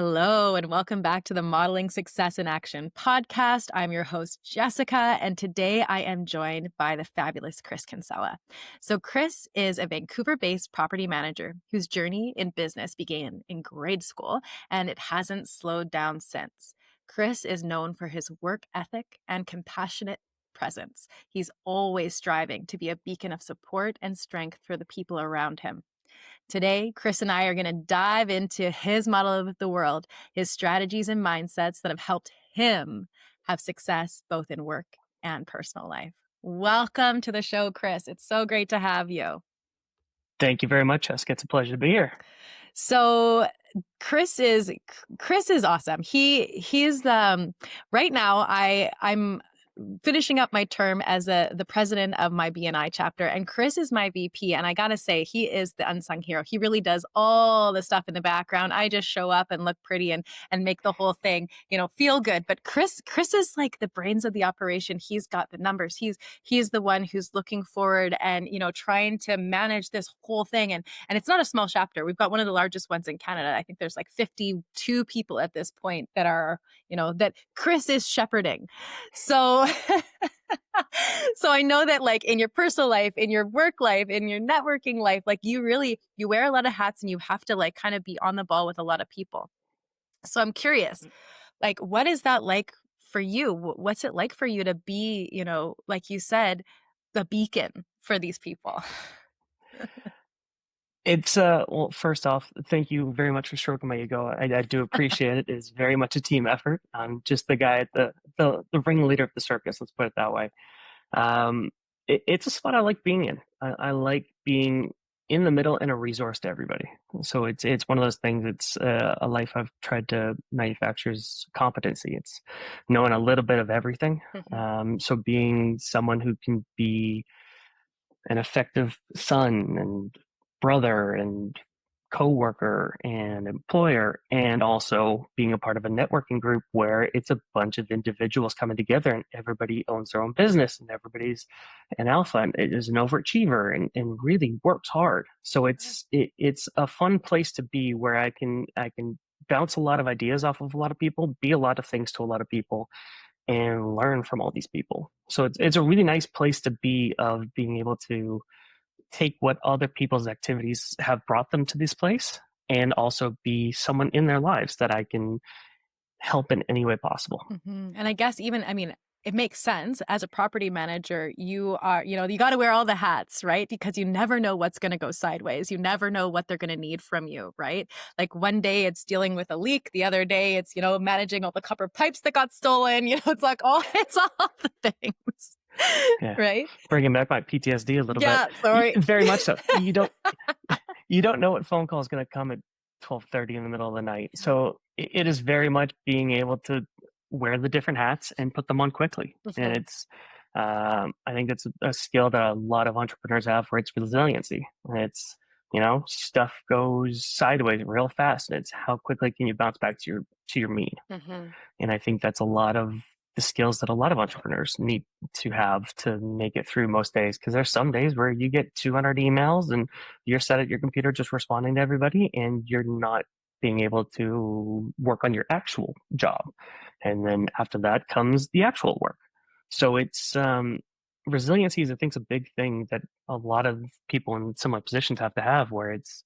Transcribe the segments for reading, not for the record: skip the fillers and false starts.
Hello, and welcome back to the Modeling Success in Action podcast. I'm your host, Jessica, and today I am joined by the fabulous Chris Kinsella. So, Chris is a Vancouver-based property manager whose journey in business began in grade school, and it hasn't slowed down since. Chris is known for his work ethic and compassionate presence. He's always striving to be a beacon of support and strength for the people around him. Today, Chris and I are going to dive into his model of the world, his strategies and mindsets that have helped him have success both in work and personal life. Welcome to the show, Chris. It's so great to have you. Thank you very much, Jessica. It's a pleasure to be here. So Chris is awesome. He's right now I'm finishing up my term as the president of my BNI chapter, and Chris is my VP. And I gotta say, he is the unsung hero. He really does all the stuff in the background. I just show up and look pretty and make the whole thing, feel good. But Chris is like the brains of the operation. He's got the numbers. He's the one who's looking forward and trying to manage this whole thing. And it's not a small chapter. We've got one of the largest ones in Canada. I think there's like 52 people at this point that are, that Chris is shepherding. So so I know that like in your personal life, in your work life, in your networking life, like you wear a lot of hats and you have to like kind of be on the ball with a lot of people. So I'm curious, like, what is that like for you? What's it like for you to be, like you said, the beacon for these people? It's well, first off, thank you very much for stroking my ego. I do appreciate it. It's very much a team effort. I'm just the guy at the ringleader of the circus. Let's put it that way. It's a spot I like being in. I like being in the middle and a resource to everybody. So it's one of those things. It's a life I've tried to manufacture as competency. It's knowing a little bit of everything. So being someone who can be an effective son and brother and coworker and employer, and also being a part of a networking group where it's a bunch of individuals coming together and everybody owns their own business and everybody's an alpha and is an overachiever and really works hard. So it's a fun place to be where I can bounce a lot of ideas off of a lot of people, be a lot of things to a lot of people, and learn from all these people. So it's a really nice place to be, of being able to take what other people's activities have brought them to this place and also be someone in their lives that I can help in any way possible. And I guess it makes sense. As a property manager, you are, you got to wear all the hats, right? Because you never know what's going to go sideways. You never know what they're going to need from you, right? Like one day it's dealing with a leak. The other day it's, managing all the copper pipes that got stolen. It's like it's all the things. Yeah. Right? Bringing back my PTSD a little bit. Yeah, sorry. Very much so. You don't know what phone call is going to come at 12:30 in the middle of the night. So it is very much being able to wear the different hats and put them on quickly. And it's, I think that's a skill that a lot of entrepreneurs have, where it's resiliency. And it's, stuff goes sideways real fast. And it's how quickly can you bounce back to your mean. And I think that's a lot of the skills that a lot of entrepreneurs need to have to make it through most days. Because there's some days where you get 200 emails and you're sat at your computer just responding to everybody, and you're not being able to work on your actual job. And then after that comes the actual work. So it's resiliency is, I think, a big thing that a lot of people in similar positions have to have, where it's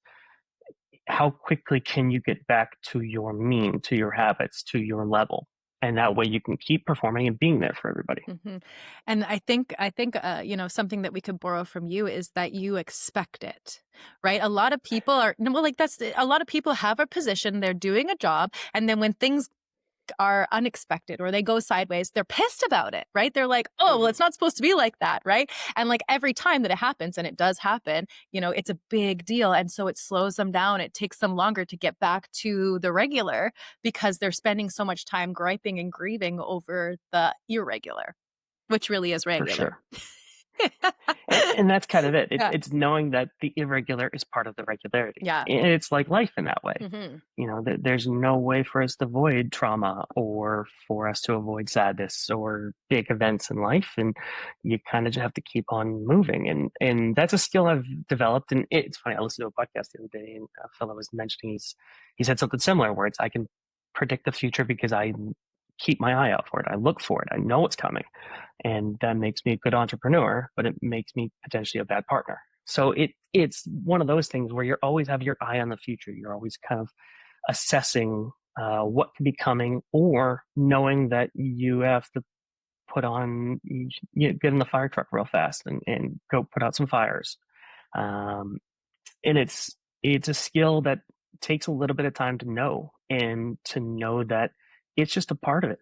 how quickly can you get back to your mean, to your habits, to your level. And that way you can keep performing and being there for everybody. And I think, something that we could borrow from you is that you expect it, right? A lot of people a lot of people have a position, they're doing a job, and then when things are unexpected or they go sideways, they're pissed about it, right? They're like, oh, well, it's not supposed to be like that, right? And like every time that it happens, and it does happen, it's a big deal. And so it slows them down. It takes them longer to get back to the regular because they're spending so much time griping and grieving over the irregular, which really is regular. For sure. And that's kind of it. It's knowing that the irregular is part of the regularity. Yeah. And it's like life in that way. There's no way for us to avoid trauma or for us to avoid sadness or big events in life. And you kind of just have to keep on moving. And that's a skill I've developed. And it's funny, I listened to a podcast the other day, and a fellow was mentioning he said something similar, where it's I can predict the future because I keep my eye out for it. I look for it. I know what's coming. And that makes me a good entrepreneur, but it makes me potentially a bad partner. So it's one of those things where you always have your eye on the future. You're always kind of assessing what could be coming, or knowing that you have to put on, get in the fire truck real fast and go put out some fires. Um, and it's a skill that takes a little bit of time to know, and to know that it's just a part of it.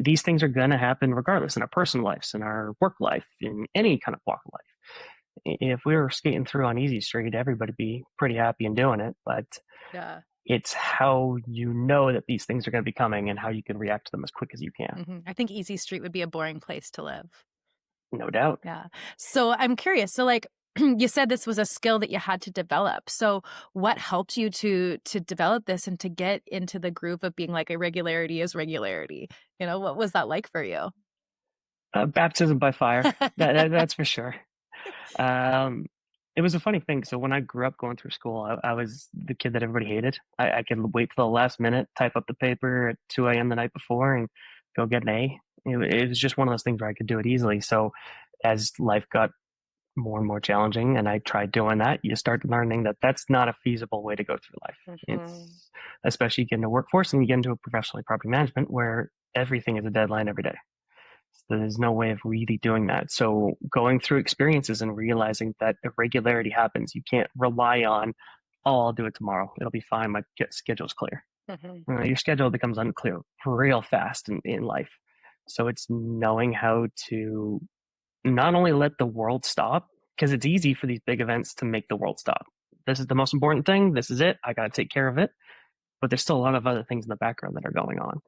These things are going to happen regardless, in our personal lives, in our work life, in any kind of walk of life. If we were skating through on easy street, everybody'd be pretty happy and doing it. But Yeah. it's how you know that these things are going to be coming, and how you can react to them as quick as you can. I think Easy Street would be a boring place to live. No doubt. Yeah. So I'm curious. So like you said this was a skill that you had to develop. So what helped you to develop this and to get into the groove of being like irregularity is regularity? What was that like for you? Baptism by fire. That's for sure. Um, it was a funny thing. So when I grew up going through school, I was the kid that everybody hated. I could wait till the last minute, type up the paper at 2 a.m. the night before, and go get an A. It was just one of those things where I could do it easily. So as life got more and more challenging, and I tried doing that, you start learning that that's not a feasible way to go through life. It's especially you get into workforce and you get into a professional property management where everything is a deadline every day. So there's no way of really doing that. So going through experiences and realizing that irregularity happens, you can't rely on, oh, I'll do it tomorrow. It'll be fine. My schedule's clear. Your schedule becomes unclear real fast in life. So it's knowing how to not only let the world stop, because it's easy for these big events to make the world stop. This is the most important thing. This is it. I got to take care of it. But there's still a lot of other things in the background that are going on.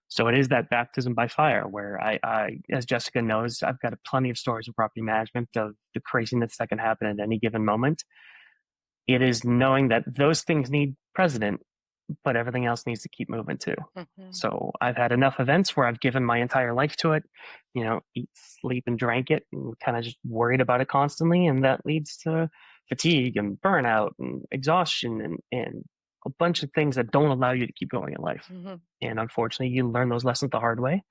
So it is that baptism by fire where I, as Jessica knows, I've got plenty of stories of property management of the craziness that can happen at any given moment. It is knowing that those things need precedent, but everything else needs to keep moving too. So I've had enough events where I've given my entire life to it, eat, sleep, and drank it, and kind of just worried about it constantly. And that leads to fatigue and burnout and exhaustion and a bunch of things that don't allow you to keep going in life. And unfortunately, you learn those lessons the hard way.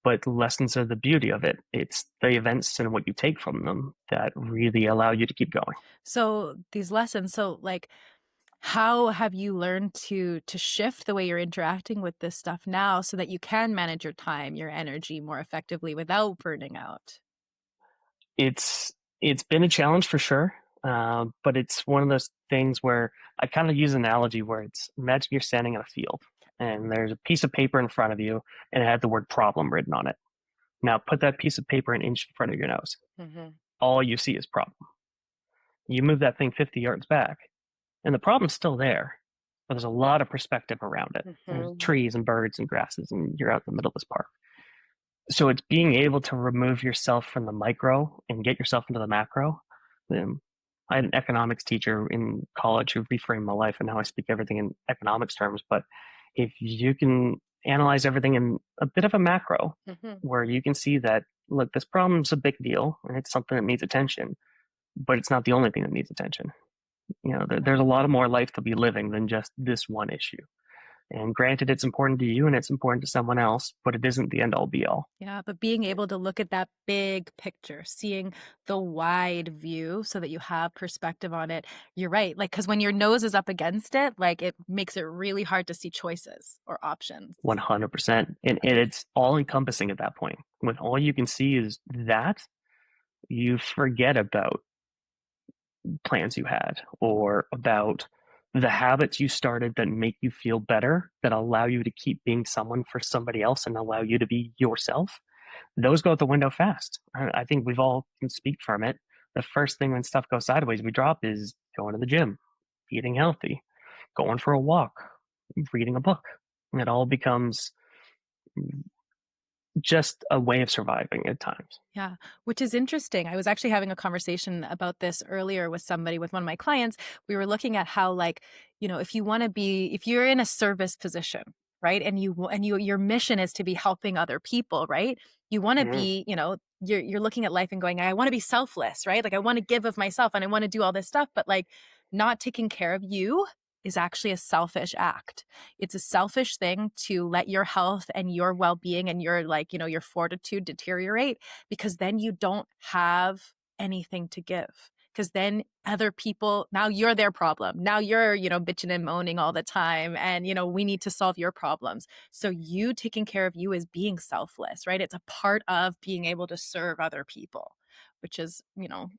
But lessons are the beauty of it. It's the events and what you take from them that really allow you to keep going. So these lessons, so like how have you learned to shift the way you're interacting with this stuff now so that you can manage your time, your energy more effectively without burning out? It's been a challenge for sure, but it's one of those things where I kind of use an analogy where it's, imagine you're standing in a field and there's a piece of paper in front of you and it had the word problem written on it. Now put that piece of paper an inch in front of your nose. All you see is problem. You move that thing 50 yards back and the problem's still there, but there's a lot of perspective around it. There's trees and birds and grasses, and you're out in the middle of this park. So it's being able to remove yourself from the micro and get yourself into the macro. I had an economics teacher in college who reframed my life, and now I speak everything in economics terms. But if you can analyze everything in a bit of a macro, where you can see that, look, this problem's a big deal and it's something that needs attention, but it's not the only thing that needs attention. There's a lot of more life to be living than just this one issue. And granted, it's important to you and it's important to someone else, but it isn't the end all be all. Yeah, but being able to look at that big picture, seeing the wide view so that you have perspective on it. You're right. Like, because when your nose is up against it, like it makes it really hard to see choices or options. 100%. And it's all encompassing at that point. When all you can see is that, you forget about plans you had, or about the habits you started that make you feel better, that allow you to keep being someone for somebody else and allow you to be yourself. Those go out the window fast. I think we've all can speak from it. The first thing when stuff goes sideways we drop is going to the gym, eating healthy, going for a walk, reading a book. And it all becomes just a way of surviving at times. Yeah, which is interesting. I was actually having a conversation about this earlier with somebody, with one of my clients. We were looking at how, like, if you're in a service position, right, and your mission is to be helping other people, right? You want to be, you're looking at life and going, I want to be selfless, right? Like I want to give of myself and I want to do all this stuff, but like not taking care of you is actually a selfish act. It's a selfish thing to let your health and your well-being and your your fortitude deteriorate, because then you don't have anything to give. Because then other people, now you're their problem. Now you're, bitching and moaning all the time. And, we need to solve your problems. So you taking care of you is being selfless, right? It's a part of being able to serve other people, which is,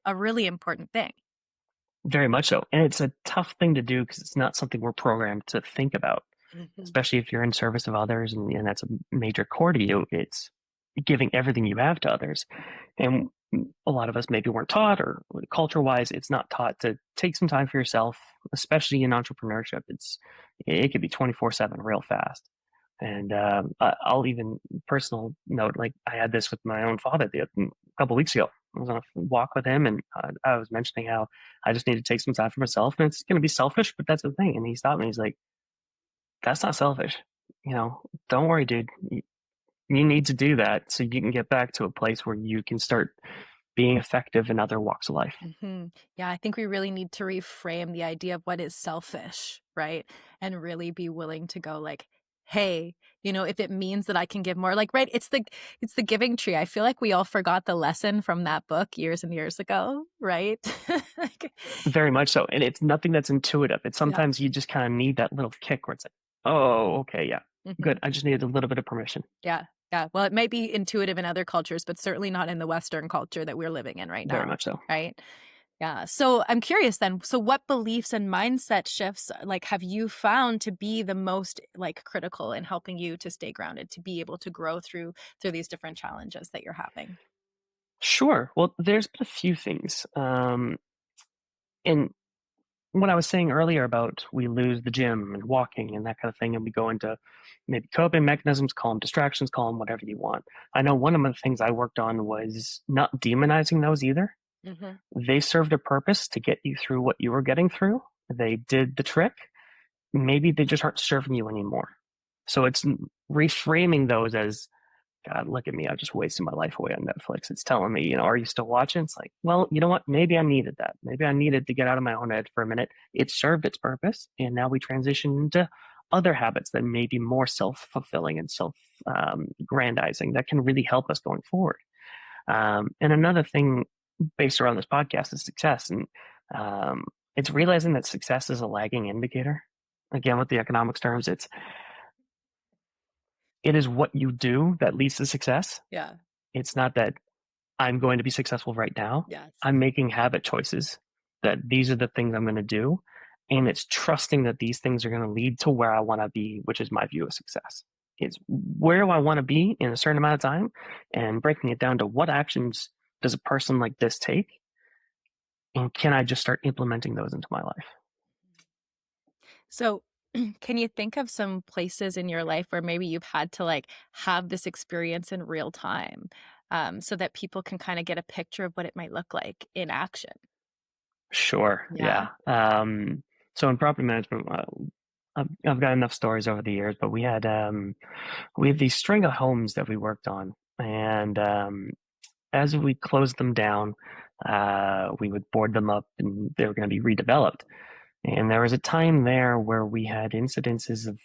a really important thing. Very much so. And it's a tough thing to do because it's not something we're programmed to think about, Mhm. especially if you're in service of others and that's a major core to you. It's giving everything you have to others. And a lot of us maybe weren't taught, or culture wise, it's not taught to take some time for yourself, especially in entrepreneurship. It could be 24/7 real fast. And I'll even personal note, like I had this with my own father a couple weeks ago. I was on a walk with him, and I was mentioning how I just need to take some time for myself, and it's going to be selfish, but that's the thing. And he stopped me. He's like, "That's not selfish. Don't worry, dude. You need to do that so you can get back to a place where you can start being effective in other walks of life." Yeah, I think we really need to reframe the idea of what is selfish, right? And really be willing to go like, hey, if it means that I can give more, like, right, it's the giving tree. I feel like we all forgot the lesson from that book years and years ago, right? Like, Very much so. And it's nothing that's intuitive. It's yeah. sometimes you just kind of need that little kick where it's like, oh, okay, yeah, hmm good. I just needed a little bit of permission. Yeah. Yeah. Well, it might be intuitive in other cultures, but certainly not in the Western culture that we're living in right Very now. much so. Right. Yeah. So I'm curious then. So what beliefs and mindset shifts have you found to be the most critical in helping you to stay grounded, to be able to grow through these different challenges that you're having? Sure. Well, there's been a few things. And what I was saying earlier about we lose the gym and walking and that kind of thing, and we go into maybe coping mechanisms, call them distractions, call them whatever you want. I know one of the things I worked on was not demonizing those either. hmm They served a purpose to get you through what you were getting through. They did the trick. Maybe they just aren't serving you anymore. So it's reframing those as, God, look at me. I just wasted my life away on Netflix. It's telling me, are you still watching? It's like, well, you know what? Maybe I needed that. Maybe I needed to get out of my own head for a minute. It served its purpose. And now we transition into other habits that may be more self fulfilling and self grandizing that can really help us going forward. And another thing based around this podcast is success. And it's realizing that success is a lagging indicator. Again, with the economics terms, it is what you do that leads to success. Yeah. It's not that I'm going to be successful right now. Yes. I'm making habit choices that these are the things I'm going to do. And it's trusting that these things are going to lead to where I want to be, which is my view of success. It's where do I want to be in a certain amount of time, and breaking it down to what actions does a person like this take, and can I just start implementing those into my life? So, can you think of some places in your life where maybe you've had to have this experience in real time, so that people can kind of get a picture of what it might look like in action? Sure. Yeah. Yeah. So in property management, I've got enough stories over the years, but we had these string of homes that we worked on, and as we closed them down, we would board them up, and they were going to be redeveloped. And there was a time there where we had incidences of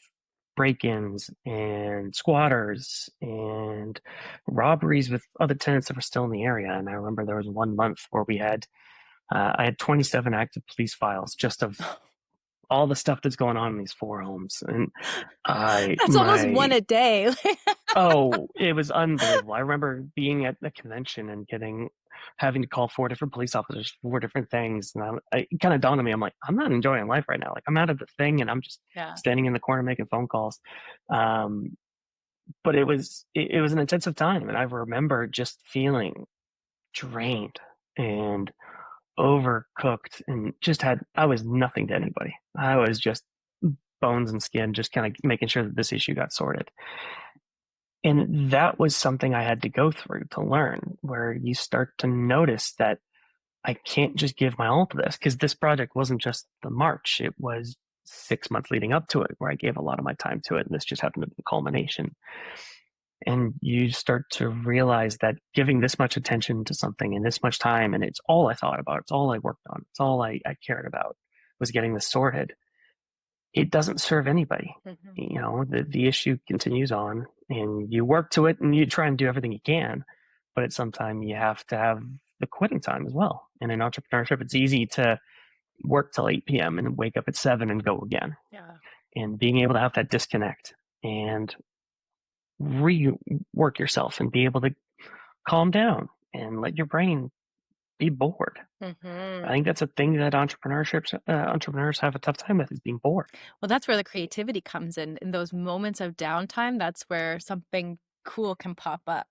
break-ins and squatters and robberies with other tenants that were still in the area. And I remember there was one month where I had 27 active police files just of all the stuff that's going on in these four homes. And That's almost one a day. oh, it was unbelievable. I remember being at the convention and having to call four different police officers for four different things. And it kind of dawned on me, I'm like, I'm not enjoying life right now. Like, I'm out of the thing and I'm just Yeah. standing in the corner making phone calls. Um, but it was an intensive time. And I remember just feeling drained and overcooked and I was nothing to anybody. I was just bones and skin, just kind of making sure that this issue got sorted. And that was something I had to go through to learn, where you start to notice that I can't just give my all to this, because this project wasn't just the March. It was 6 months leading up to it where I gave a lot of my time to it. And this just happened to be the culmination. And you start to realize that giving this much attention to something and this much time, and it's all I thought about, it's all I worked on, it's all I cared about, was getting this sorted. it doesn't serve anybody. Mhm. You know, the issue continues on, and you work to it, and you try and do everything you can, but at some time you have to have the quitting time as well. And in entrepreneurship, it's easy to work till 8 p.m. and wake up at 7 and go again. Yeah. And being able to have that disconnect and rework yourself and be able to calm down and let your brain be bored. I Mhm. think that's a thing that entrepreneurs have a tough time with, is being bored. Well, that's where the creativity comes in those moments of downtime, that's where something cool can pop up,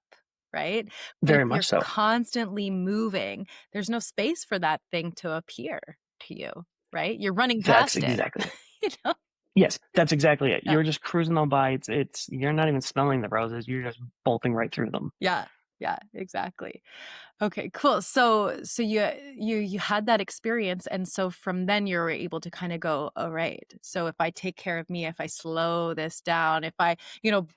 right? But if Very you're much so. constantly moving, there's no space for that thing to appear to you, right? You're running That's past it, exactly it. you know? Yes, that's exactly it. Yeah. You're just cruising on by. It's you're not even smelling the roses. You're just bolting right through them. Yeah. Yeah, exactly. Okay, cool. So you had that experience, and so from then you were able to kind of go, all right. So if I take care of me, if I slow this down, if I,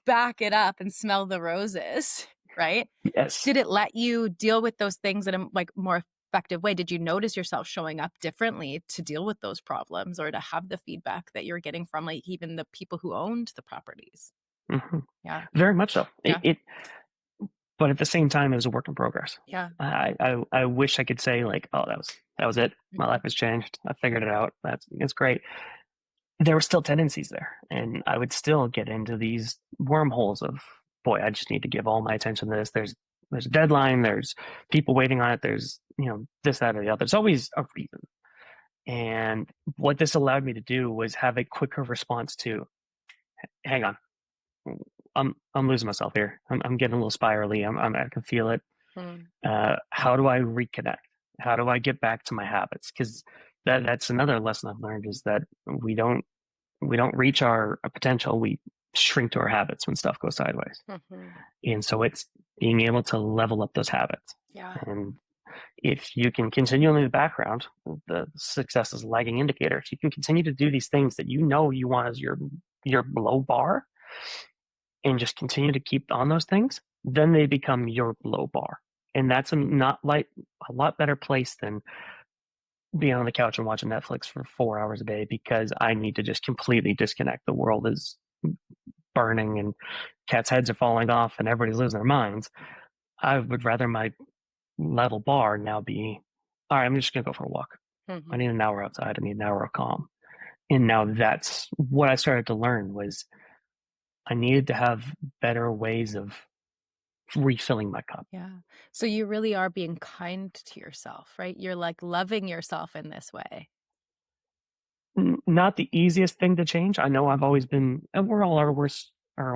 back it up and smell the roses, right? Yes. Did it let you deal with those things in a like more effective way? Did you notice yourself showing up differently to deal with those problems or to have the feedback that you're getting from like even the people who owned the properties? hmm Yeah. Very much so. Yeah. But at the same time, it was a work in progress. Yeah. I wish I could say like, oh, that was it. My Mhm. life has changed. I figured it out. It's great. There were still tendencies there, and I would still get into these wormholes of, boy, I just need to give all my attention to this. There's a deadline. There's people waiting on it. There's this, that, or the other. There's always a reason. And what this allowed me to do was have a quicker response to, hang on, I'm losing myself here. I'm getting a little spirally. I can feel it. Mm. How do I reconnect? How do I get back to my habits? Because that's another lesson I've learned, is that we don't reach our potential. We shrink to our habits when stuff goes sideways. Mhm. And so it's being able to level up those habits. Yeah. And if you can continue in the background, the success is a lagging indicator. If you can continue to do these things that you want as your low bar, and just continue to keep on those things, then they become your low bar. And that's not like a lot better place than being on the couch and watching Netflix for 4 hours a day because I need to just completely disconnect. The world is burning and cats' heads are falling off and everybody's losing their minds. I would rather my level bar now be, all right, I'm just going to go for a walk. I Mhm. need an hour outside. I need an hour of calm. And now that's what I started to learn, was I needed to have better ways of refilling my cup. Yeah. So you really are being kind to yourself, right? You're like loving yourself in this way. Not the easiest thing to change. I know I've always been, and we're all our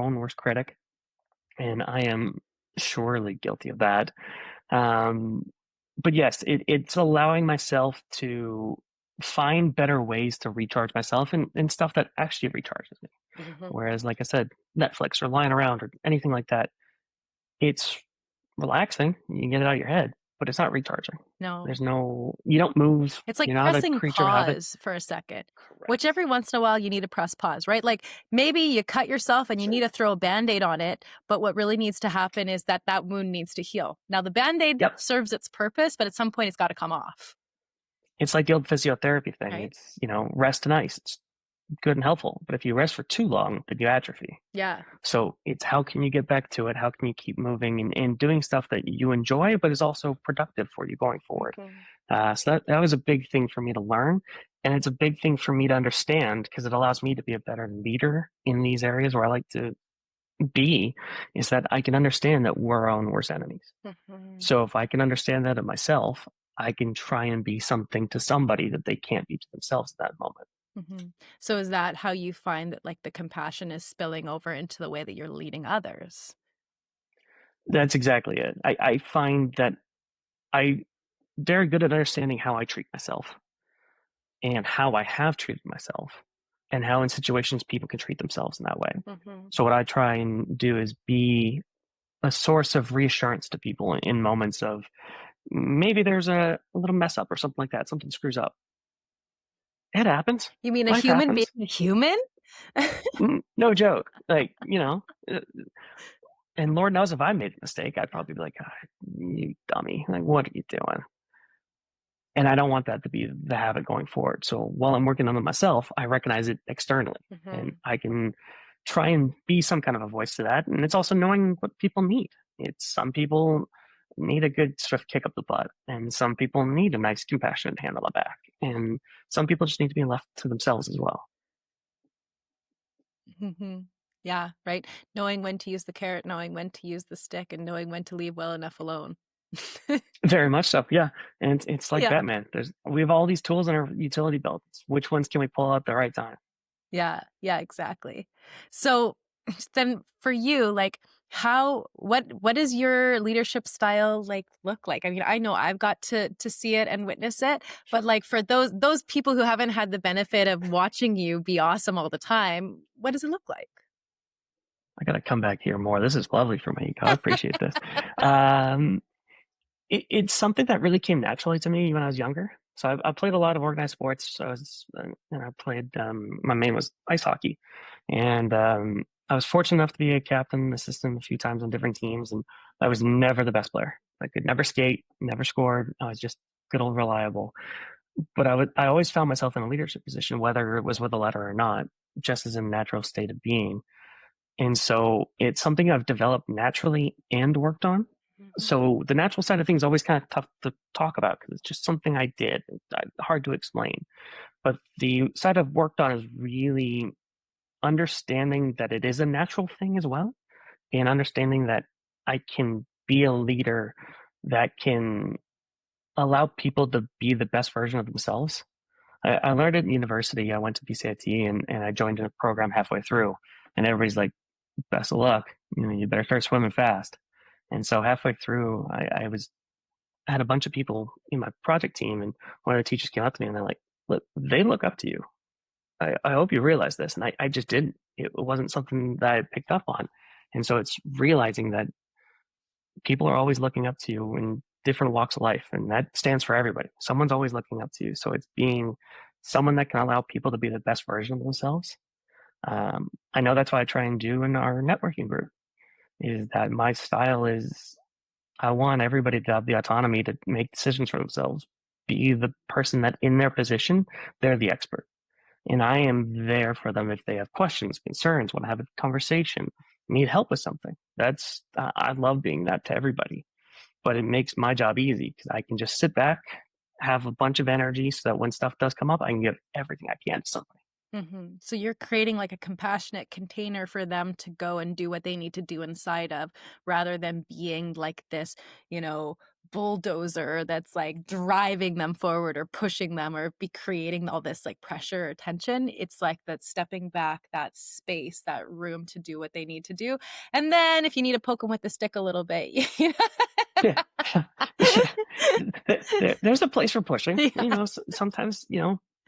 own worst critic, and I am surely guilty of that. Um, but yes, it's allowing myself to find better ways to recharge myself and stuff that actually recharges me. Mhm. Whereas, like I said, Netflix or lying around or anything like that, it's relaxing. You can get it out of your head, but it's not recharging. No. You don't move. It's like You're not a pressing creature of habit. pause for a second, which Correct. every once in a while you need to press pause, right? Like maybe you cut yourself and you need Sure. to throw a Band-Aid on it, but what really needs to happen is that wound needs to heal. Now the Band-Aid Yep. serves its purpose, but at some point it's got to come off, It's like the old physiotherapy thing. right? It's, rest and ice. It's good and helpful. But if you rest for too long, then you atrophy. Yeah. So it's, how can you get back to it? How can you keep moving and doing stuff that you enjoy, but is also productive for you going forward? Mhm. So that was a big thing for me to learn. And it's a big thing for me to understand, because it allows me to be a better leader in these areas where I like to be, is that I can understand that we're our own worst enemies. Mhm. So if I can understand that of myself, I can try and be something to somebody that they can't be to themselves at that moment. Mhm. So is that how you find that like the compassion is spilling over into the way that you're leading others? That's exactly it. I find that I very good at understanding how I treat myself and how I have treated myself and how in situations people can treat themselves in that way. Mhm. So what I try and do is be a source of reassurance to people in moments of, maybe there's a little mess up or something like that. Something screws up. It happens. You mean a Life human being happens. a human? No joke. Like, and Lord knows if I made a mistake, I'd Yeah. probably be like, "Ah, you dummy. Like, what are you doing?" And I don't want that to be the habit going forward. So while I'm working on it myself, I recognize it externally, and Hmm. I can try and be some kind of a voice to that. And it's also knowing what people need. It's some people need a good swift kick up the butt, and some people need a nice compassionate hand on the back, and some people just need to be left to themselves as well. Hmm. Yeah, right. Knowing when to use the carrot, knowing when to use the stick, and knowing when to leave well enough alone. Very much so, yeah. And it's like Yeah. Batman. We have all these tools in our utility belts. Which ones can we pull out at the right time? Yeah, yeah, exactly. So then for you, like what does your leadership style like look like? I mean, I know I've got to see it and witness it, but like for those people who haven't had the benefit of watching you be awesome all the time, what does it look like? I got to come back here more. This is lovely for me. I appreciate this. Um, it's something that really came naturally to me when I was younger. So I played a lot of organized sports. So I played, my main was ice hockey. And I was fortunate enough to be a captain, assistant a few times on different teams. And I was never the best player. I could never skate, never scored. I was just good old reliable. But I always found myself in a leadership position, whether it was with a letter or not, just as a natural state of being. And so it's something I've developed naturally and worked on. Mhm. So the natural side of things is always kind of tough to talk about because it's just something I did. Hard to explain. But the side I've worked on is really understanding that it is a natural thing as well, and understanding that I can be a leader that can allow people to be the best version of themselves. I learned it in university. I went to BCIT and I joined a program halfway through, and everybody's like, best of luck. You better start swimming fast. And so halfway through, I had a bunch of people in my project team, and one of the teachers came up to me and they're like, "Look, they look up to you. I hope you realize this." And I just didn't. It wasn't something that I picked up on. And so it's realizing that people are always looking up to you in different walks of life, and that stands for everybody. Someone's always looking up to you. So it's being someone that can allow people to be the best version of themselves. I know that's what I try and do in our networking group. Is that my style is I want everybody to have the autonomy to make decisions for themselves, be the person that in their position, they're the expert. And I am there for them if they have questions, concerns, want to have a conversation, need help with something. I love being that to everybody, but it makes my job easy because I can just sit back, have a bunch of energy so that when stuff does come up, I can give everything I can to somebody. So you're creating like a compassionate container for them to go and do what they need to do inside of, rather than being like this, you know, bulldozer that's like driving them forward or pushing them or be creating all this like pressure or tension. It's like that stepping back, that space, that room to do what they need to do. And then if you need to poke them with the stick a little bit, you Yeah. Yeah. There's a place for pushing. know? Sometimes,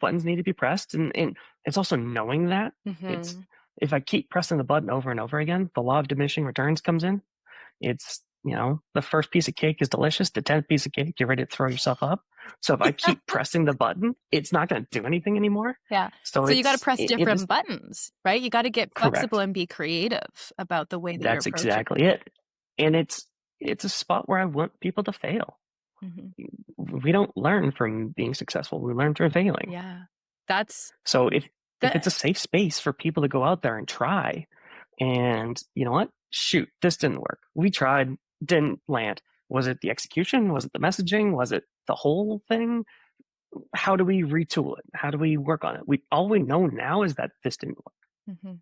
buttons need to be pressed. And it's also knowing that it's, Hmm. if I keep pressing the button over and over again, the law of diminishing returns comes in. It's, the first piece of cake is delicious. The 10th piece of cake, you're ready to throw yourself up. So if I keep pressing the button, it's not going to do anything anymore. Yeah. So So you got to press it is different buttons, right? You got to get flexible correct. and be creative about the way that you're That's approaching exactly it. And it's a spot where I want people to fail. it. We don't learn from being successful. We learn through failing. Yeah. That's So if it's the a safe space for people to go out there and try, and you know what? Shoot, this didn't work. We tried, didn't land. Was it the execution? Was it the messaging? Was it the whole thing? How do we retool it? How do we work on it? We all we know now is that this didn't work. Mhm.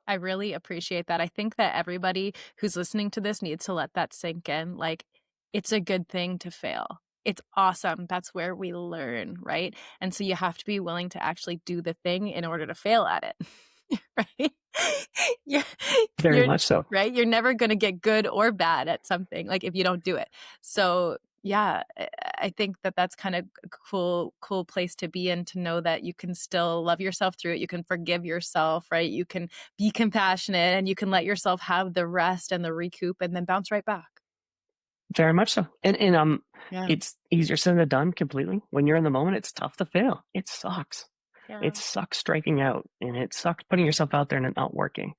I really appreciate that. I think that everybody who's listening to this needs to let that sink in. Like, it's a good thing to fail. It's awesome. That's where we learn, right? And so you have to be willing to actually do the thing in order to fail at it, right? Yeah, Very you're much so. right. You're never going to get good or bad at something, like if you don't do it. So yeah, I think that that's kind of a cool place to be in, to know that you can still love yourself through it. You can forgive yourself, right? You can be compassionate, and you can let yourself have the rest and the recoup and then bounce right back. Very much so. And Yeah. it's easier said than done completely. When you're in the moment, it's tough to fail. It sucks. Yeah. It sucks striking out, and it sucks putting yourself out there and it not working.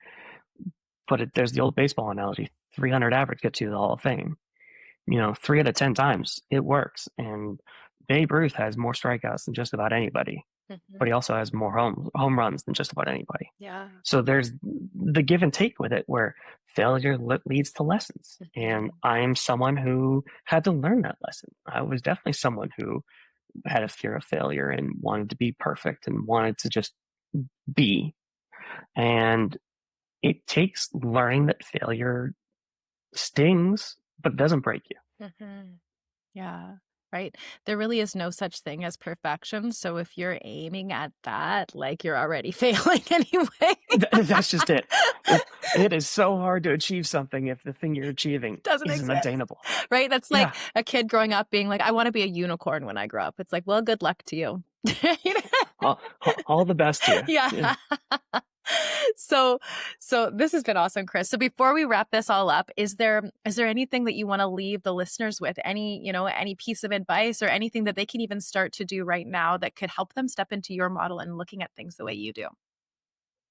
But there's the old baseball analogy: 300 average gets you to the Hall of Fame. 3 out of 10 times it works, and Babe Ruth has more strikeouts than just about anybody, but Mhm. he also has more home runs than just about anybody. Yeah. So there's the give and take with it, where failure leads to lessons. And Mhm. I'm someone who had to learn that lesson. I was definitely someone who had a fear of failure and wanted to be perfect and wanted to just be. And it takes learning that failure stings, but doesn't break you. Mhm. Yeah, right. There really is no such thing as perfection. So if you're aiming at that, like you're already failing anyway. That's just it. It is so hard to achieve something if the thing you're achieving Doesn't isn't exist. attainable. Right? That's like Yeah. a kid growing up being like, I want to be a unicorn when I grow up. It's like, well, good luck to you. You know? All the best to you. Yeah. Yeah. So this has been awesome, Chris. So before we wrap this all up, is there anything that you want to leave the listeners with? Any piece of advice or anything that they can even start to do right now that could help them step into your model and looking at things the way you do?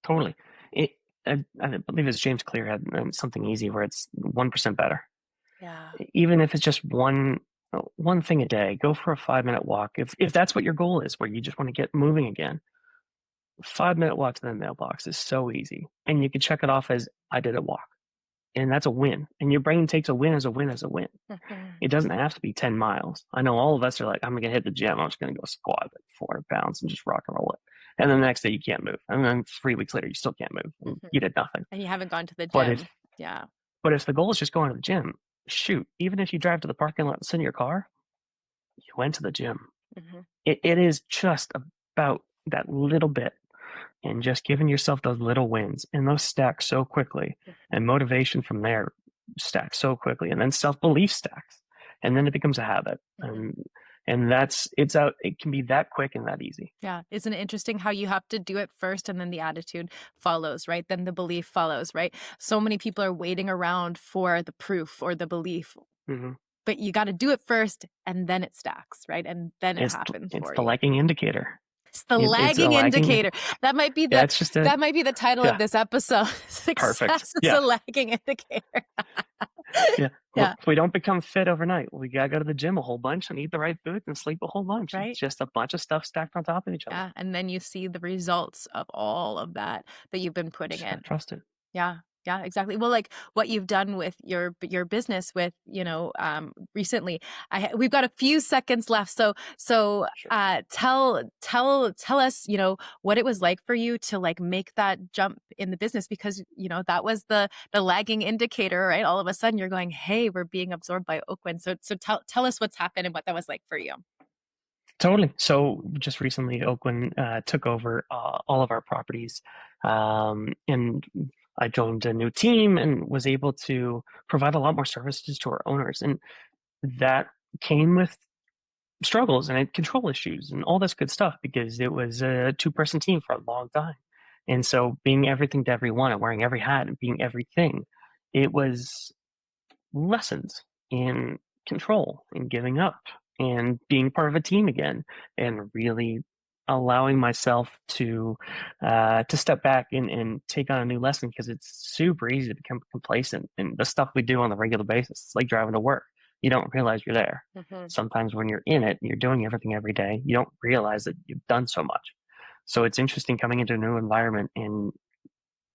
Totally. It, I believe it's James Clear had something easy where it's 1% better. Yeah. Even if it's just one thing a day, go for a 5-minute walk. If that's what your goal is, where you just want to get moving again, 5-minute walk to the mailbox is so easy, and you can check it off as I did a walk, and that's a win. And your brain takes a win as a win as a win. Mhm. It doesn't have to be 10 miles. I know all of us are like, I'm gonna hit the gym. I'm just gonna go squat at 400 pounds and just rock and roll it. And then the next day you can't move. And then 3 weeks later you still can't move. And Mhm. you did nothing. And you haven't gone to the But if gym. Yeah. but if the goal is just going to the gym, shoot, even if you drive to the parking lot and sit in your car, you went to the gym. Mhm. It is just about that little bit, and just giving yourself those little wins, and those stack so quickly, and motivation from there stacks so quickly, and then self-belief stacks, and then it becomes a habit. Mhm. And that's it's out it can be that quick and that easy. Yeah. Isn't it interesting how you have to do it first and then the attitude follows, right? Then the belief follows, right? So many people are waiting around for the proof or the belief, Mhm. but you got to do it first and then it stacks, right? And then it happens It's for the you. lagging indicator. It's the It's a lagging lagging. indicator. That might be Yeah, the it's just a that might be the title of yeah, this episode. perfect. Success is Yeah, a lagging indicator. yeah. Yeah, If we don't become fit overnight, we gotta go to the gym a whole bunch and eat the right foods and sleep a whole bunch. It's right? just a bunch of stuff stacked on top of each other. Yeah, and then you see the results of all of that that you've been putting Just gotta in. trust it. Yeah. Yeah, exactly. Well, like what you've done with your business with, recently. We've got a few seconds left. Sure. Tell us, what it was like for you to like make that jump in the business because, that was the lagging indicator, right? All of a sudden you're going, "Hey, we're being absorbed by Oakland." So tell us what's happened and what that was like for you. Totally. So just recently, Oakland took over all of our properties, and I joined a new team and was able to provide a lot more services to our owners, and that came with struggles and control issues and all this good stuff because it was a two-person team for a long time, and so being everything to everyone and wearing every hat and being everything, it was lessons in control and giving up and being part of a team again and really allowing myself to step back and take on a new lesson because it's super easy to become complacent in the stuff we do on a regular basis. It's like driving to work. You don't realize you're there. Mhm. Sometimes when you're in it and you're doing everything every day, you don't realize that you've done so much. So it's interesting coming into a new environment and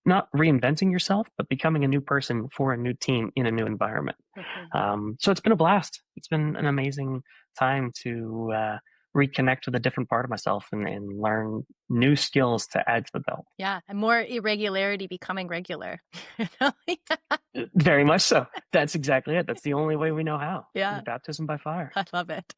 not reinventing yourself, but becoming a new person for a new team in a new environment. Mhm. So it's been a blast. It's been an amazing time to reconnect with a different part of myself and learn new skills to add to the belt. Yeah, and more irregularity becoming regular. Very much so. That's exactly it. That's the only way we know how. Yeah. Baptism by fire. I love it.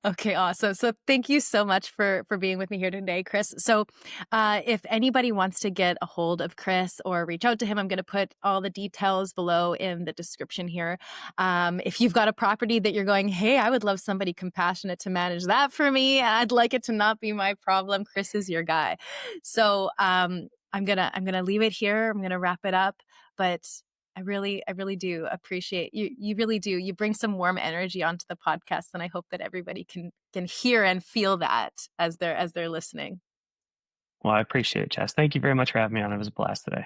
Okay, awesome. So thank you so much for being with me here today, Chris. So if anybody wants to get a hold of Chris or reach out to him, I'm going to put all the details below in the description here. If you've got a property that you're going, hey, I would love somebody compassionate to manage that for me. I'd like it to not be my problem. Chris is your guy. So I'm gonna leave it here. I'm gonna wrap it up. But I really do appreciate you. You really do. You bring some warm energy onto the podcast, and I hope that everybody can hear and feel that as they're listening. Well, I appreciate it, Jess. Thank you very much for having me on. It was a blast today.